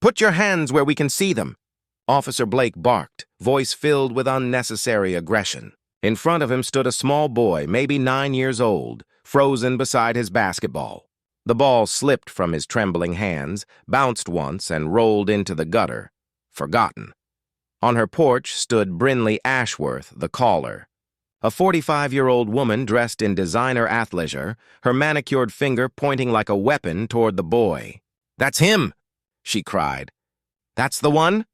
Put your hands where we can see them. Officer Blake barked, voice filled with unnecessary aggression. In front of him stood a small boy, maybe 9 years old, frozen beside his basketball. The ball slipped from his trembling hands, bounced once, and rolled into the gutter. Forgotten. On her porch stood Brinley Ashworth, the caller. A 45-year-old woman dressed in designer athleisure, her manicured finger pointing like a weapon toward the boy. "That's him!" she cried. "That's the one?"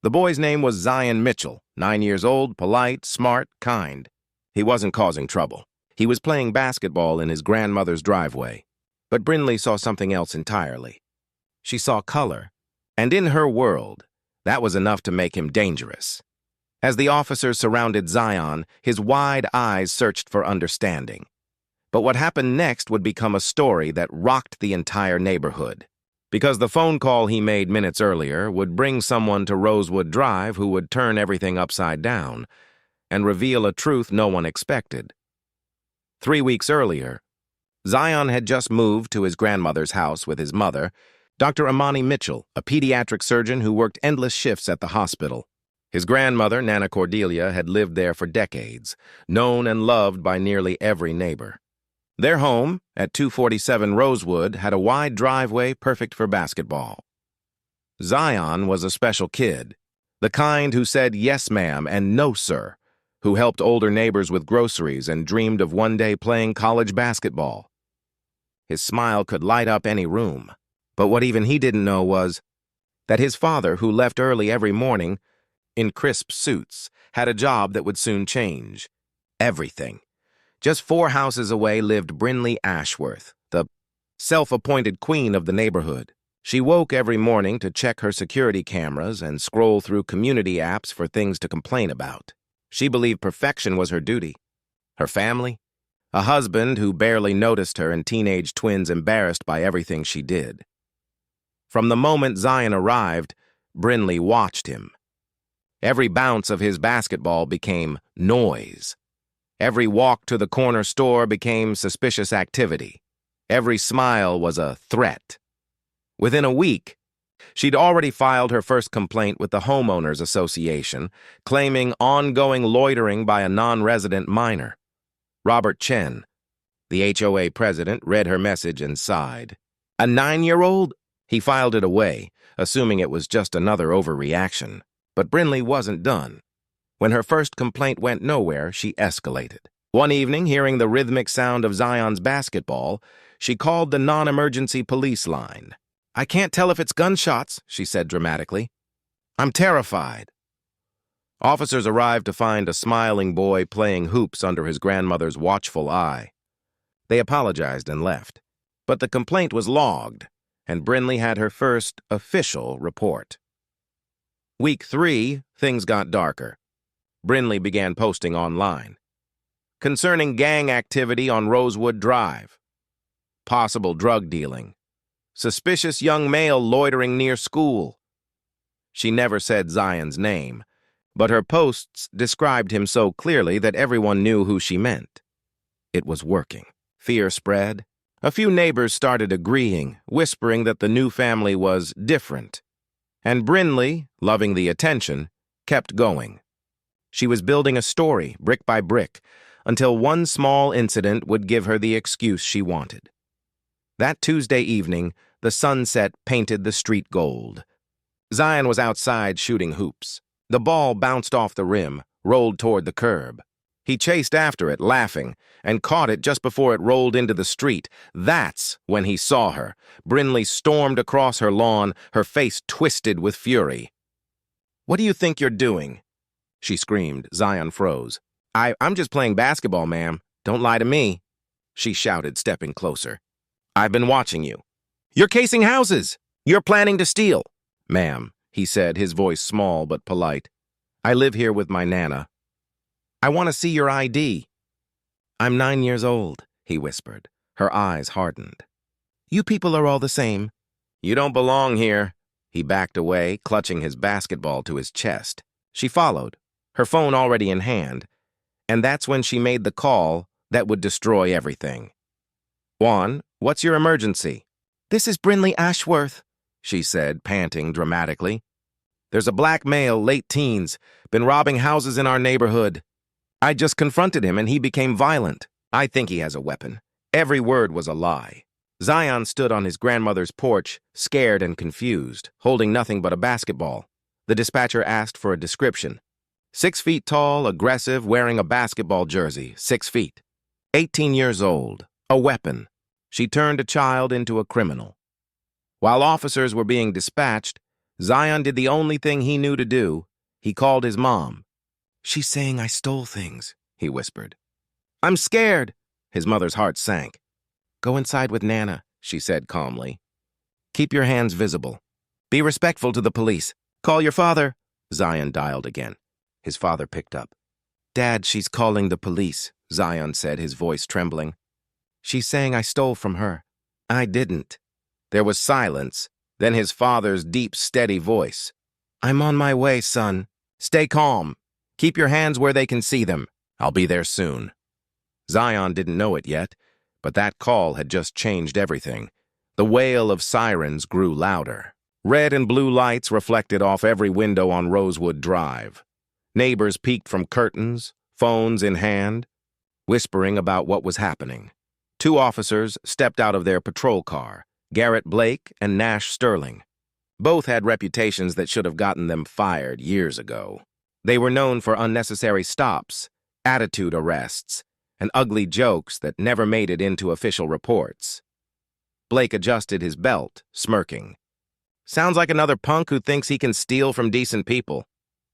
The boy's name was Zion Mitchell, 9 years old, polite, smart, kind. He wasn't causing trouble. He was playing basketball in his grandmother's driveway. But Brinley saw something else entirely. She saw color, and in her world, that was enough to make him dangerous. As the officers surrounded Zion, his wide eyes searched for understanding. But what happened next would become a story that rocked the entire neighborhood. Because the phone call he made minutes earlier would bring someone to Rosewood Drive who would turn everything upside down and reveal a truth no one expected. 3 weeks earlier, Zion had just moved to his grandmother's house with his mother, Dr. Amani Mitchell, a pediatric surgeon who worked endless shifts at the hospital. His grandmother, Nana Cordelia, had lived there for decades, known and loved by nearly every neighbor. Their home, at 247 Rosewood, had a wide driveway perfect for basketball. Zion was a special kid, the kind who said yes ma'am and no sir, who helped older neighbors with groceries and dreamed of one day playing college basketball. His smile could light up any room, but what even he didn't know was that his father, who left early every morning in crisp suits, had a job that would soon change everything. Just 4 houses away lived Brinley Ashworth, the self-appointed queen of the neighborhood. She woke every morning to check her security cameras and scroll through community apps for things to complain about. She believed perfection was her duty. Her family? A husband who barely noticed her and teenage twins embarrassed by everything she did. From the moment Zion arrived, Brinley watched him. Every bounce of his basketball became noise. Every walk to the corner store became suspicious activity. Every smile was a threat. Within a week, she'd already filed her first complaint with the Homeowners Association, claiming ongoing loitering by a non-resident minor. Robert Chen, the HOA president, read her message and sighed. A 9-year-old? He filed it away, assuming it was just another overreaction. But Brinley wasn't done. When her first complaint went nowhere, she escalated. One evening, hearing the rhythmic sound of Zion's basketball, she called the non-emergency police line. "I can't tell if it's gunshots," she said dramatically. "I'm terrified." Officers arrived to find a smiling boy playing hoops under his grandmother's watchful eye. They apologized and left. But the complaint was logged, and Brinley had her first official report. Week 3, things got darker. Brinley began posting online. Concerning gang activity on Rosewood Drive. Possible drug dealing. Suspicious young male loitering near school. She never said Zion's name, but her posts described him so clearly that everyone knew who she meant. It was working. Fear spread. A few neighbors started agreeing, whispering that the new family was different. And Brinley, loving the attention, kept going. She was building a story, brick by brick, until one small incident would give her the excuse she wanted. That Tuesday evening, the sunset painted the street gold. Zion was outside shooting hoops. The ball bounced off the rim, rolled toward the curb. He chased after it, laughing, and caught it just before it rolled into the street. That's when he saw her. Brinley stormed across her lawn, her face twisted with fury. "What do you think you're doing?" she screamed. Zion froze. I'm just playing basketball, ma'am. Don't lie to me," she shouted, stepping closer. "I've been watching you. You're casing houses. You're planning to steal." "Ma'am," he said, his voice small but polite. "I live here with my Nana. I want to see your ID." "I'm 9 years old," he whispered. Her eyes hardened. "You people are all the same." "You don't belong here." He backed away, clutching his basketball to his chest. She followed, her phone already in hand, and that's when she made the call that would destroy everything. "Juan, what's your emergency?" "This is Brinley Ashworth," she said, panting dramatically. "There's a black male, late teens, been robbing houses in our neighborhood. I just confronted him and he became violent. I think he has a weapon." Every word was a lie. Zion stood on his grandmother's porch, scared and confused, holding nothing but a basketball. The dispatcher asked for a description. 6 feet tall, aggressive, wearing a basketball jersey, 6 feet. 18 years old, a weapon. She turned a child into a criminal. While officers were being dispatched, Zion did the only thing he knew to do. He called his mom. "She's saying I stole things," he whispered. "I'm scared." His mother's heart sank. "Go inside with Nana," she said calmly. "Keep your hands visible. Be respectful to the police. Call your father." Zion dialed again. His father picked up. "Dad, she's calling the police," Zion said, his voice trembling. "She's saying I stole from her. I didn't." There was silence, then his father's deep, steady voice. "I'm on my way, son. Stay calm. Keep your hands where they can see them. I'll be there soon." Zion didn't know it yet, but that call had just changed everything. The wail of sirens grew louder. Red and blue lights reflected off every window on Rosewood Drive. Neighbors peeked from curtains, phones in hand, whispering about what was happening. 2 officers stepped out of their patrol car, Garrett Blake and Nash Sterling. Both had reputations that should have gotten them fired years ago. They were known for unnecessary stops, attitude arrests, and ugly jokes that never made it into official reports. Blake adjusted his belt, smirking. "Sounds like another punk who thinks he can steal from decent people."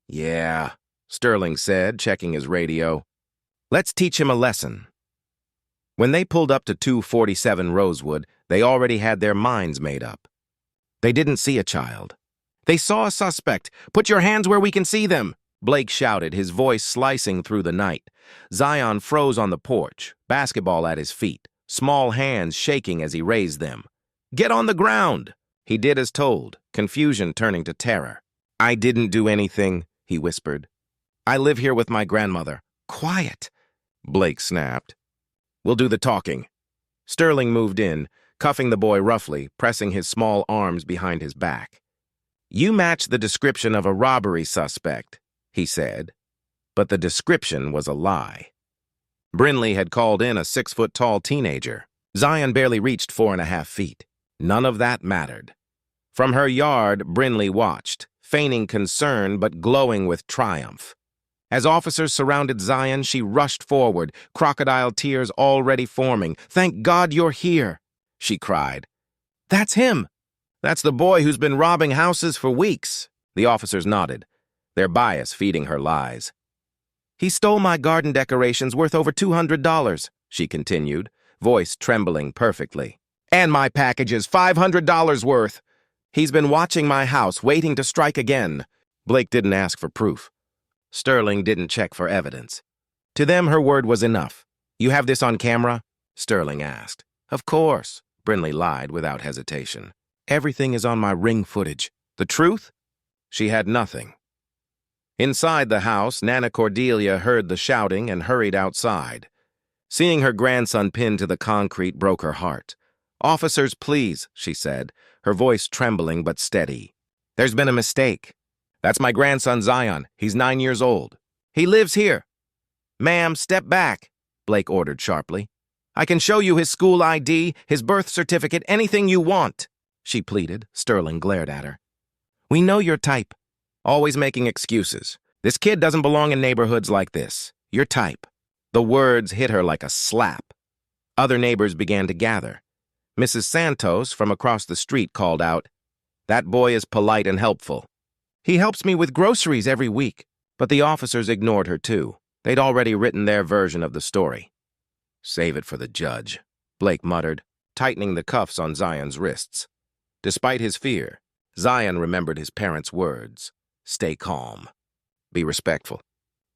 "Yeah," Sterling said, checking his radio. "Let's teach him a lesson." When they pulled up to 247 Rosewood, they already had their minds made up. They didn't see a child. "They saw a suspect. Put your hands where we can see them," Blake shouted, his voice slicing through the night. Zion froze on the porch, basketball at his feet, small hands shaking as he raised them. "Get on the ground!" He did as told, confusion turning to terror. "I didn't do anything," he whispered. "I live here with my grandmother." "Quiet," Blake snapped. "We'll do the talking." Sterling moved in, cuffing the boy roughly, pressing his small arms behind his back. "You match the description of a robbery suspect," he said. But the description was a lie. Brinley had called in a 6-foot-tall teenager. Zion barely reached 4.5 feet. None of that mattered. From her yard, Brinley watched, feigning concern but glowing with triumph. As officers surrounded Zion, she rushed forward, crocodile tears already forming. "Thank God you're here," she cried. "That's him. That's the boy who's been robbing houses for weeks." The officers nodded, their bias feeding her lies. "He stole my garden decorations worth over $200, she continued, voice trembling perfectly. "And my packages, $500 worth. He's been watching my house, waiting to strike again." Blake didn't ask for proof. Sterling didn't check for evidence. To them, her word was enough. "You have this on camera?" Sterling asked. "Of course," Brinley lied without hesitation. "Everything is on my ring footage. The truth?" She had nothing. Inside the house, Nana Cordelia heard the shouting and hurried outside. Seeing her grandson pinned to the concrete broke her heart. "Officers, please," she said, her voice trembling but steady. "There's been a mistake. That's my grandson Zion. He's 9 years old. He lives here." "Ma'am, step back," Blake ordered sharply. "I can show you his school ID, his birth certificate, anything you want," she pleaded. Sterling glared at her. "We know your type. Always making excuses. This kid doesn't belong in neighborhoods like this. Your type." The words hit her like a slap. Other neighbors began to gather. Mrs. Santos, from across the street, called out, "That boy is polite and helpful. He helps me with groceries every week." But the officers ignored her, too. They'd already written their version of the story. "Save it for the judge," Blake muttered, tightening the cuffs on Zion's wrists. Despite his fear, Zion remembered his parents' words. Stay calm. Be respectful.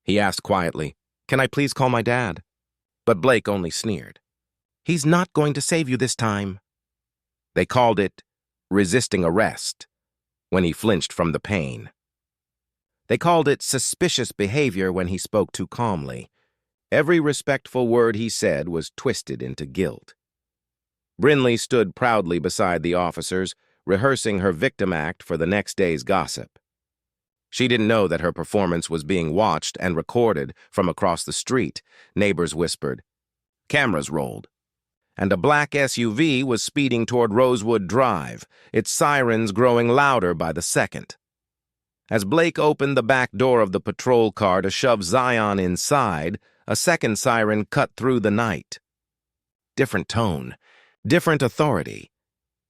He asked quietly, "Can I please call my dad?" But Blake only sneered. "He's not going to save you this time." They called it resisting arrest when he flinched from the pain. They called it suspicious behavior when he spoke too calmly. Every respectful word he said was twisted into guilt. Brinley stood proudly beside the officers, rehearsing her victim act for the next day's gossip. She didn't know that her performance was being watched and recorded from across the street, neighbors whispered. Cameras rolled, and a black SUV was speeding toward Rosewood Drive, its sirens growing louder by the second. As Blake opened the back door of the patrol car to shove Zion inside, a second siren cut through the night. Different tone, different authority.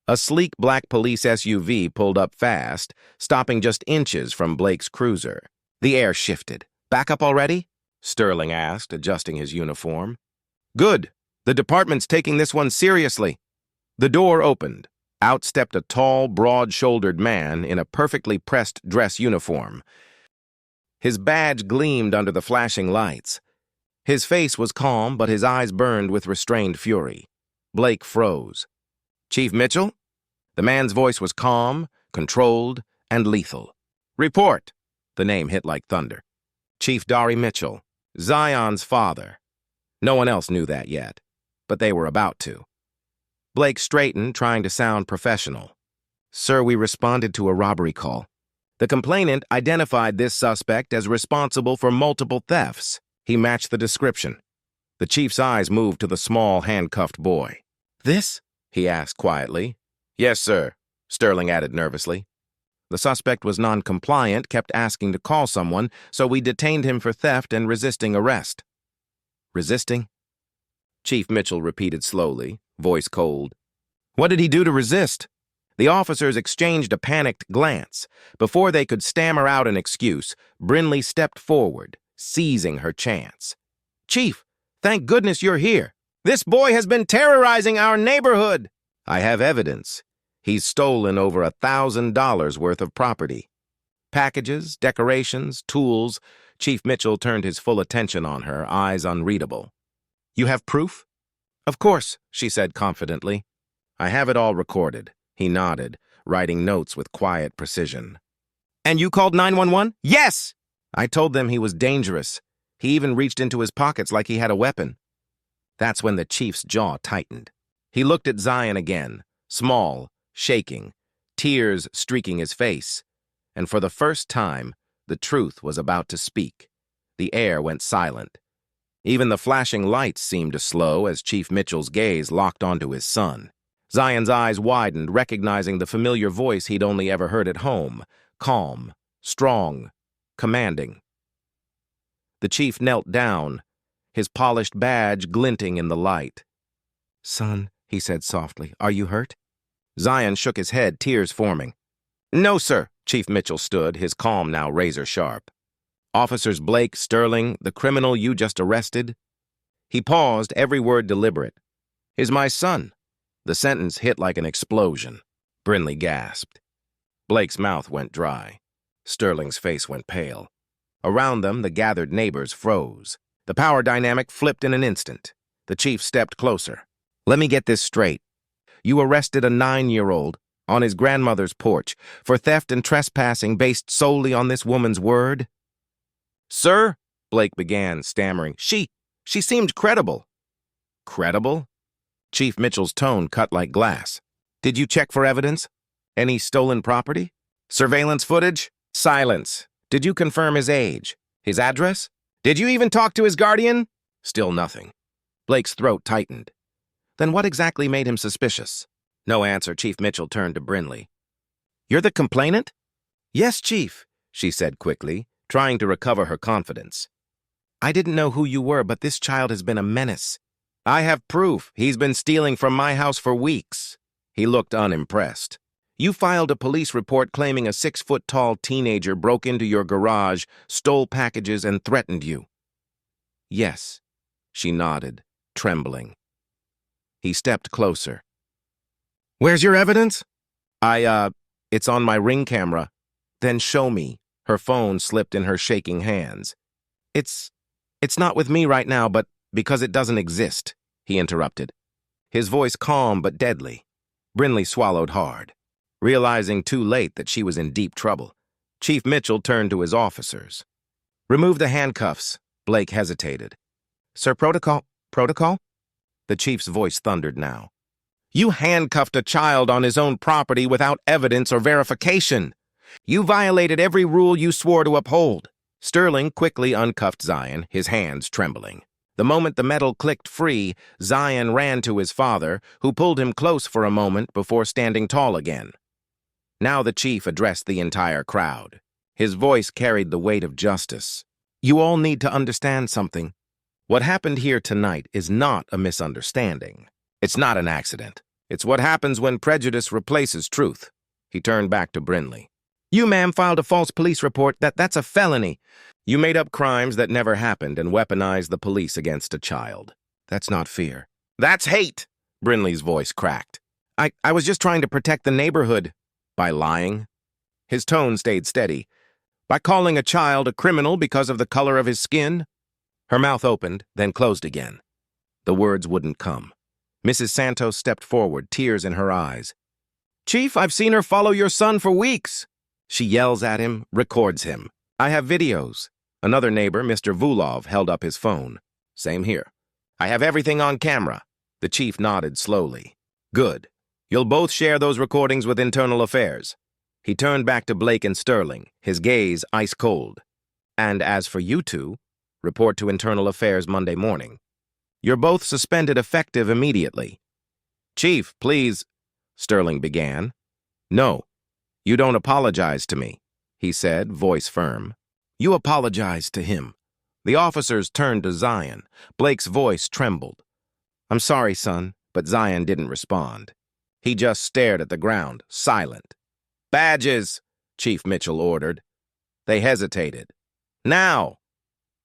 A sleek black police SUV pulled up fast, stopping just inches from Blake's cruiser. The air shifted. Back up already? Sterling asked, adjusting his uniform. Good. The department's taking this one seriously. The door opened. Out stepped a tall, broad-shouldered man in a perfectly pressed dress uniform. His badge gleamed under the flashing lights. His face was calm, but his eyes burned with restrained fury. Blake froze. Chief Mitchell? The man's voice was calm, controlled, and lethal. Report! The name hit like thunder. Chief Dari Mitchell, Zion's father. No one else knew that yet, but they were about to. Blake straightened, trying to sound professional. Sir, we responded to a robbery call. The complainant identified this suspect as responsible for multiple thefts. He matched the description. The chief's eyes moved to the small, handcuffed boy. This? He asked quietly. Yes, sir, Sterling added nervously. The suspect was non-compliant, kept asking to call someone, so we detained him for theft and resisting arrest. Resisting? Chief Mitchell repeated slowly, voice cold. What did he do to resist? The officers exchanged a panicked glance. Before they could stammer out an excuse, Brinley stepped forward, seizing her chance. Chief, thank goodness you're here. This boy has been terrorizing our neighborhood. I have evidence. He's stolen over $1,000 worth of property. Packages, decorations, tools. Chief Mitchell turned his full attention on her, eyes unreadable. You have proof? Of course, she said confidently. I have it all recorded. He nodded, writing notes with quiet precision. And you called 911? Yes! I told them he was dangerous. He even reached into his pockets like he had a weapon. That's when the chief's jaw tightened. He looked at Zion again, small, shaking, tears streaking his face. And for the first time, the truth was about to speak. The air went silent. Even the flashing lights seemed to slow as Chief Mitchell's gaze locked onto his son. Zion's eyes widened, recognizing the familiar voice he'd only ever heard at home, calm, strong, commanding. The chief knelt down, his polished badge glinting in the light. Son, he said softly, are you hurt? Zion shook his head, tears forming. No, sir. Chief Mitchell stood, his calm now razor-sharp. Officers Blake, Sterling, the criminal you just arrested. He paused, every word deliberate. Is my son. The sentence hit like an explosion. Brinley gasped. Blake's mouth went dry. Sterling's face went pale. Around them, the gathered neighbors froze. The power dynamic flipped in an instant. The chief stepped closer. Let me get this straight. You arrested a 9-year-old on his grandmother's porch for theft and trespassing based solely on this woman's word? Sir, Blake began, stammering. She seemed credible. Credible? Chief Mitchell's tone cut like glass. Did you check for evidence? Any stolen property? Surveillance footage? Silence. Did you confirm his age? His address? Did you even talk to his guardian? Still nothing. Blake's throat tightened. Then what exactly made him suspicious? No answer. Chief Mitchell turned to Brinley. You're the complainant? Yes, Chief, she said quickly, trying to recover her confidence. I didn't know who you were, but this child has been a menace. I have proof. He's been stealing from my house for weeks. He looked unimpressed. You filed a police report claiming a 6-foot-tall teenager broke into your garage, stole packages, and threatened you. Yes, she nodded, trembling. He stepped closer. Where's your evidence? It's on my Ring camera. Then show me. Her phone slipped in her shaking hands. It's not with me right now, but because it doesn't exist, he interrupted. His voice calm but deadly. Brinley swallowed hard. Realizing too late that she was in deep trouble, Chief Mitchell turned to his officers. Remove the handcuffs. Blake hesitated. Sir, protocol? The chief's voice thundered now. You handcuffed a child on his own property without evidence or verification. You violated every rule you swore to uphold. Sterling quickly uncuffed Zion, his hands trembling. The moment the metal clicked free, Zion ran to his father, who pulled him close for a moment before standing tall again. Now the chief addressed the entire crowd. His voice carried the weight of justice. You all need to understand something. What happened here tonight is not a misunderstanding. It's not an accident. It's what happens when prejudice replaces truth. He turned back to Brindley. You, ma'am, filed a false police report. That's a felony. You made up crimes that never happened and weaponized the police against a child. That's not fear. That's hate, Brindley's voice cracked. I was just trying to protect the neighborhood. By lying? His tone stayed steady. By calling a child a criminal because of the color of his skin? Her mouth opened, then closed again. The words wouldn't come. Mrs. Santos stepped forward, tears in her eyes. Chief, I've seen her follow your son for weeks. She yells at him, records him. I have videos. Another neighbor, Mr. Vulov, held up his phone. Same here. I have everything on camera. The chief nodded slowly. Good. You'll both share those recordings with Internal Affairs. He turned back to Blake and Sterling, his gaze ice cold. And as for you two, report to Internal Affairs Monday morning. You're both suspended effective immediately. Chief, please, Sterling began. No, you don't apologize to me, he said, voice firm. You apologize to him. The officers turned to Zion. Blake's voice trembled. I'm sorry, son, but Zion didn't respond. He just stared at the ground, silent. Badges, Chief Mitchell ordered. They hesitated. Now!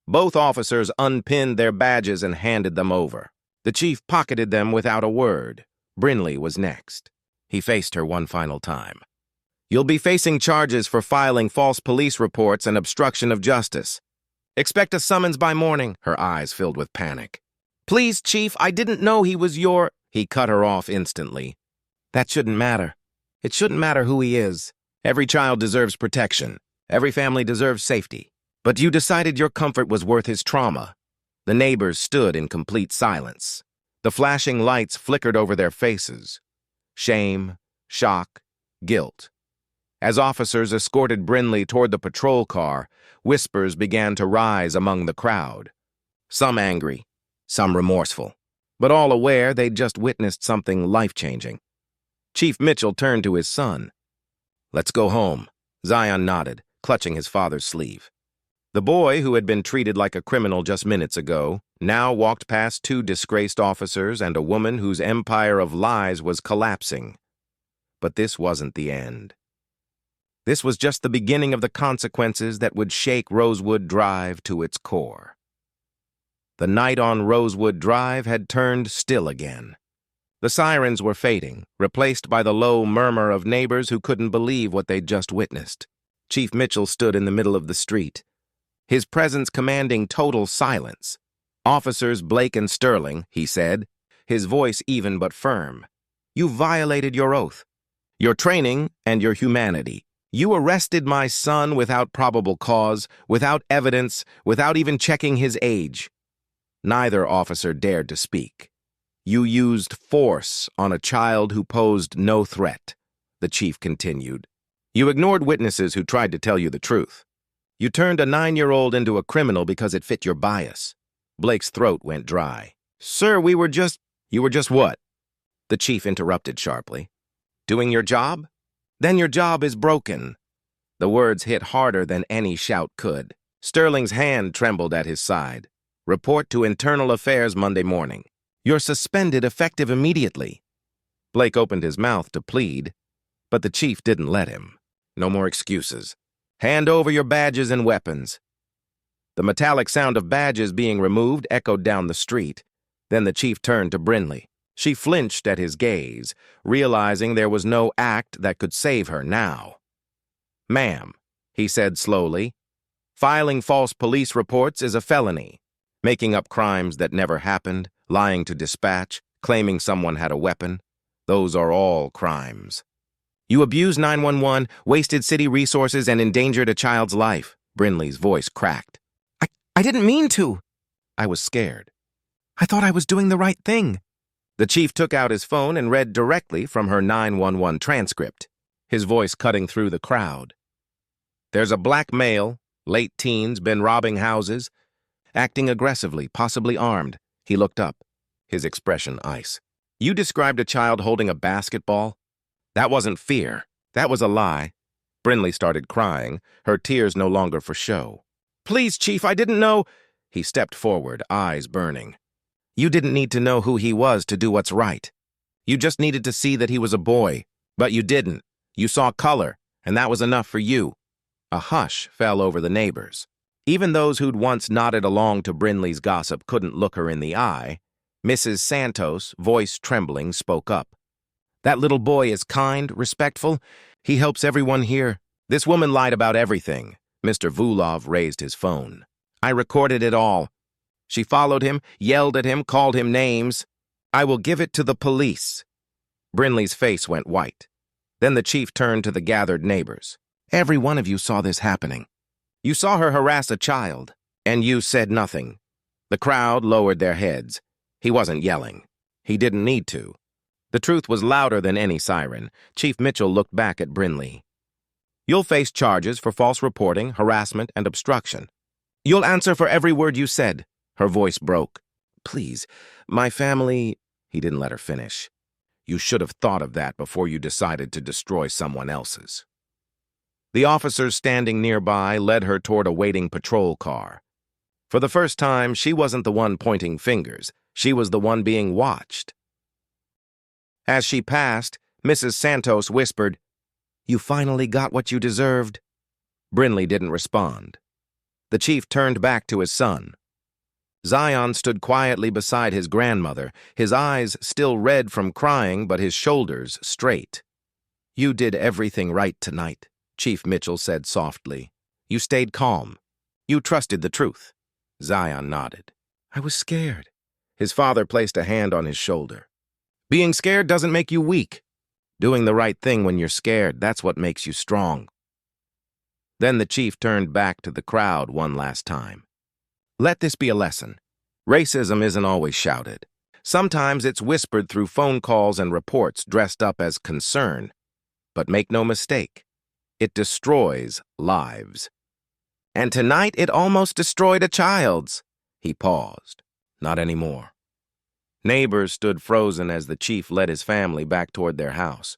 Both officers unpinned their badges and handed them over. The chief pocketed them without a word. Brindley was next. He faced her one final time. You'll be facing charges for filing false police reports and obstruction of justice. Expect a summons by morning. Her eyes filled with panic. Please, Chief, I didn't know he was your... He cut her off instantly. That shouldn't matter. It shouldn't matter who he is. Every child deserves protection. Every family deserves safety. But you decided your comfort was worth his trauma. The neighbors stood in complete silence. The flashing lights flickered over their faces. Shame, shock, guilt. As officers escorted Brindley toward the patrol car, whispers began to rise among the crowd. Some angry, some remorseful, but all aware they'd just witnessed something life-changing. Chief Mitchell turned to his son. Let's go home. Zion nodded, clutching his father's sleeve. The boy, who had been treated like a criminal just minutes ago, now walked past two disgraced officers and a woman whose empire of lies was collapsing. But this wasn't the end. This was just the beginning of the consequences that would shake Rosewood Drive to its core. The night on Rosewood Drive had turned still again. The sirens were fading, replaced by the low murmur of neighbors who couldn't believe what they'd just witnessed. Chief Mitchell stood in the middle of the street, his presence commanding total silence. Officers Blake and Sterling, he said, his voice even but firm. You violated your oath, your training, and your humanity. You arrested my son without probable cause, without evidence, without even checking his age. Neither officer dared to speak. You used force on a child who posed no threat, the chief continued. You ignored witnesses who tried to tell you the truth. You turned a 9-year-old into a criminal because it fit your bias. Blake's throat went dry. Sir, You were just what? The chief interrupted sharply. Doing your job? Then your job is broken. The words hit harder than any shout could. Sterling's hand trembled at his side. Report to Internal Affairs Monday morning. You're suspended effective immediately. Blake opened his mouth to plead, but the chief didn't let him. No more excuses. Hand over your badges and weapons. The metallic sound of badges being removed echoed down the street. Then the chief turned to Brindley. She flinched at his gaze, realizing there was no act that could save her now. Ma'am, he said slowly, filing false police reports is a felony. Making up crimes that never happened, lying to dispatch, claiming someone had a weapon, those are all crimes. You abused 911, wasted city resources, and endangered a child's life. Brindley's voice cracked. I didn't mean to. I was scared. I thought I was doing the right thing. The chief took out his phone and read directly from her 911 transcript, his voice cutting through the crowd. There's a black male, late teens, been robbing houses, acting aggressively, possibly armed. He looked up, his expression ice. You described a child holding a basketball? That wasn't fear. That was a lie. Brinley started crying, her tears no longer for show. Please, Chief, I didn't know. He stepped forward, eyes burning. You didn't need to know who he was to do what's right. You just needed to see that he was a boy. But you didn't. You saw color, and that was enough for you. A hush fell over the neighbors. Even those who'd once nodded along to Brinley's gossip couldn't look her in the eye. Mrs. Santos, voice trembling, spoke up. That little boy is kind, respectful. He helps everyone here. This woman lied about everything. Mr. Vulov raised his phone. I recorded it all. She followed him, yelled at him, called him names. I will give it to the police. Brinley's face went white. Then the chief turned to the gathered neighbors. Every one of you saw this happening. You saw her harass a child, and you said nothing. The crowd lowered their heads. He wasn't yelling. He didn't need to. The truth was louder than any siren. Chief Mitchell looked back at Brinley. You'll face charges for false reporting, harassment, and obstruction. You'll answer for every word you said. Her voice broke. Please, my family... He didn't let her finish. You should have thought of that before you decided to destroy someone else's. The officers standing nearby led her toward a waiting patrol car. For the first time, she wasn't the one pointing fingers. She was the one being watched. As she passed, Mrs. Santos whispered, You finally got what you deserved. Brinley didn't respond. The chief turned back to his son. Zion stood quietly beside his grandmother, his eyes still red from crying but his shoulders straight. You did everything right tonight, Chief Mitchell said softly. You stayed calm. You trusted the truth. Zion nodded. I was scared. His father placed a hand on his shoulder. Being scared doesn't make you weak. Doing the right thing when you're scared, that's what makes you strong. Then the chief turned back to the crowd one last time. Let this be a lesson. Racism isn't always shouted. Sometimes it's whispered through phone calls and reports dressed up as concern. But make no mistake, it destroys lives. And tonight it almost destroyed a child's. He paused. Not anymore. Neighbors stood frozen as the chief led his family back toward their house.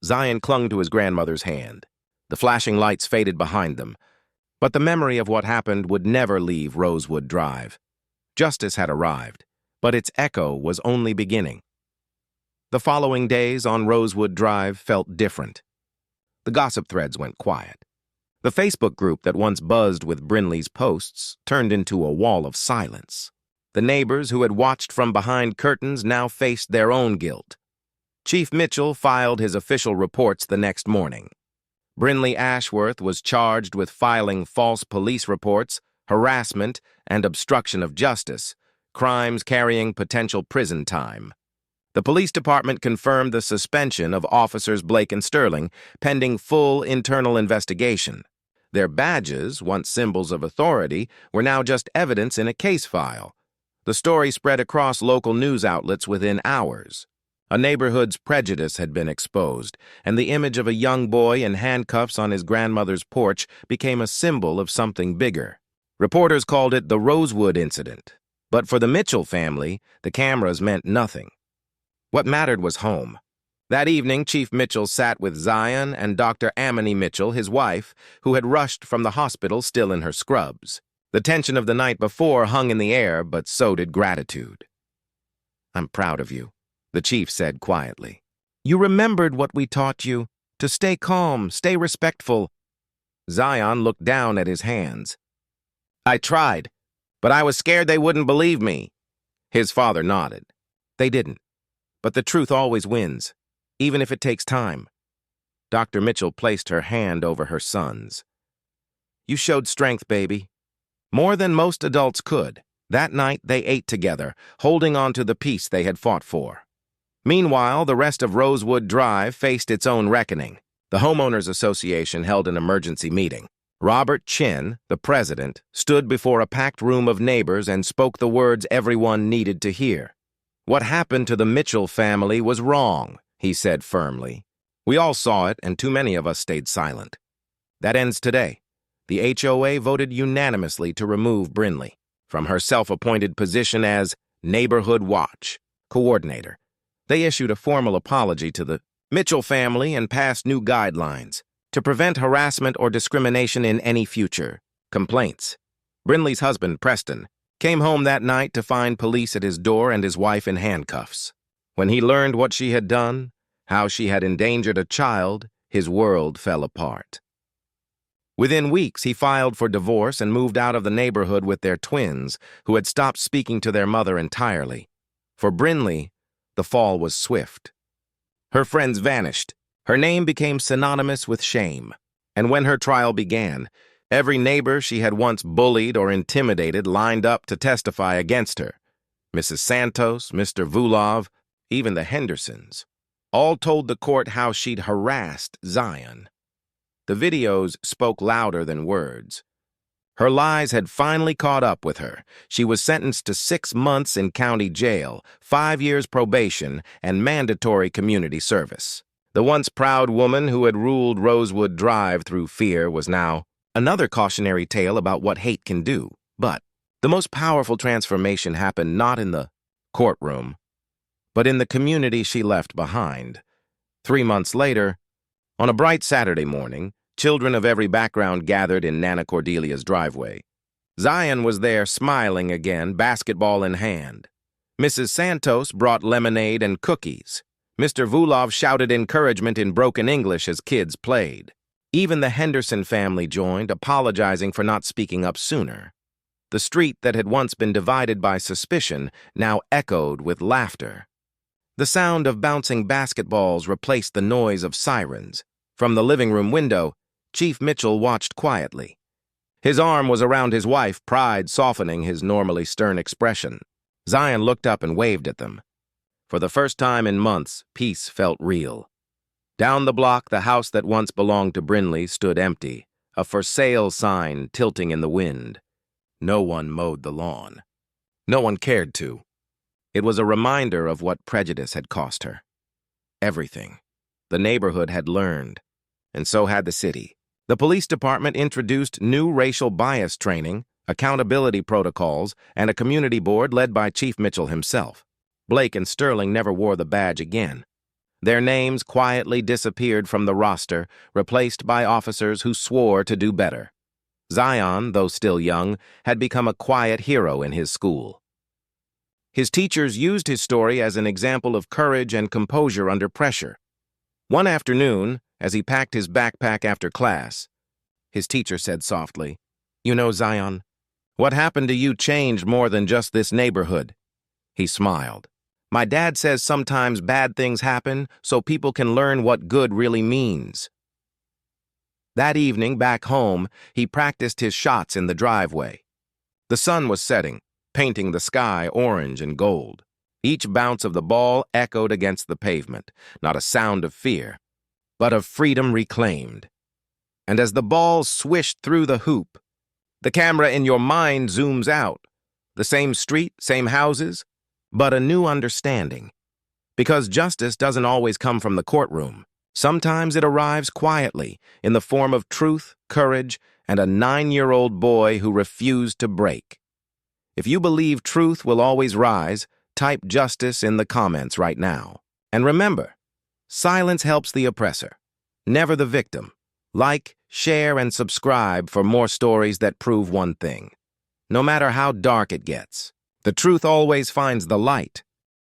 Zion clung to his grandmother's hand. The flashing lights faded behind them. But the memory of what happened would never leave Rosewood Drive. Justice had arrived, but its echo was only beginning. The following days on Rosewood Drive felt different. The gossip threads went quiet. The Facebook group that once buzzed with Brinley's posts turned into a wall of silence. The neighbors who had watched from behind curtains now faced their own guilt. Chief Mitchell filed his official reports the next morning. Brinley Ashworth was charged with filing false police reports, harassment, and obstruction of justice, crimes carrying potential prison time. The police department confirmed the suspension of officers Blake and Sterling, pending full internal investigation. Their badges, once symbols of authority, were now just evidence in a case file. The story spread across local news outlets within hours. A neighborhood's prejudice had been exposed, and the image of a young boy in handcuffs on his grandmother's porch became a symbol of something bigger. Reporters called it the Rosewood incident, but for the Mitchell family, the cameras meant nothing. What mattered was home. That evening, Chief Mitchell sat with Zion and Dr. Amity Mitchell, his wife, who had rushed from the hospital still in her scrubs. The tension of the night before hung in the air, but so did gratitude. I'm proud of you, the chief said quietly. You remembered what we taught you, to stay calm, stay respectful. Zion looked down at his hands. I tried, but I was scared they wouldn't believe me. His father nodded. They didn't. But the truth always wins, even if it takes time. Dr. Mitchell placed her hand over her son's. You showed strength, baby. More than most adults could. That night, they ate together, holding on to the peace they had fought for. Meanwhile, the rest of Rosewood Drive faced its own reckoning. The Homeowners Association held an emergency meeting. Robert Chin, the president, stood before a packed room of neighbors and spoke the words everyone needed to hear. What happened to the Mitchell family was wrong, he said firmly. We all saw it, and too many of us stayed silent. That ends today. The HOA voted unanimously to remove Brinley from her self-appointed position as Neighborhood Watch Coordinator. They issued a formal apology to the Mitchell family and passed new guidelines to prevent harassment or discrimination in any future complaints. Brinley's husband, Preston, came home that night to find police at his door and his wife in handcuffs. When he learned what she had done, how she had endangered a child, his world fell apart. Within weeks, he filed for divorce and moved out of the neighborhood with their twins, who had stopped speaking to their mother entirely. For Brinley, the fall was swift. Her friends vanished. Her name became synonymous with shame. And when her trial began, every neighbor she had once bullied or intimidated lined up to testify against her. Mrs. Santos, Mr. Vulov, even the Hendersons, all told the court how she'd harassed Zion. The videos spoke louder than words. Her lies had finally caught up with her. She was sentenced to 6 months in county jail, 5 years probation, and mandatory community service. The once proud woman who had ruled Rosewood Drive through fear was now another cautionary tale about what hate can do. But the most powerful transformation happened not in the courtroom, but in the community she left behind. 3 months later, on a bright Saturday morning, children of every background gathered in Nana Cordelia's driveway. Zion was there, smiling again, basketball in hand. Mrs. Santos brought lemonade and cookies. Mr. Vulov shouted encouragement in broken English as kids played. Even the Henderson family joined, apologizing for not speaking up sooner. The street that had once been divided by suspicion now echoed with laughter. The sound of bouncing basketballs replaced the noise of sirens. From the living room window, Chief Mitchell watched quietly. His arm was around his wife, pride softening his normally stern expression. Zion looked up and waved at them. For the first time in months, peace felt real. Down the block, the house that once belonged to Brinley stood empty, a for sale sign tilting in the wind. No one mowed the lawn. No one cared to. It was a reminder of what prejudice had cost her. Everything. The neighborhood had learned, and so had the city. The police department introduced new racial bias training, accountability protocols, and a community board led by Chief Mitchell himself. Blake and Sterling never wore the badge again. Their names quietly disappeared from the roster, replaced by officers who swore to do better. Zion, though still young, had become a quiet hero in his school. His teachers used his story as an example of courage and composure under pressure. One afternoon, as he packed his backpack after class, his teacher said softly, "You know, Zion, what happened to you changed more than just this neighborhood." He smiled. "My dad says sometimes bad things happen so people can learn what good really means." That evening, back home, he practiced his shots in the driveway. The sun was setting, painting the sky orange and gold. Each bounce of the ball echoed against the pavement, not a sound of fear, but of freedom reclaimed. And as the ball swished through the hoop, the camera in your mind zooms out. The same street, same houses, but a new understanding. Because justice doesn't always come from the courtroom. Sometimes it arrives quietly, in the form of truth, courage, and a 9-year-old boy who refused to break. If you believe truth will always rise, type justice in the comments right now. And remember, silence helps the oppressor, never the victim. Like, share, and subscribe for more stories that prove one thing. No matter how dark it gets, the truth always finds the light.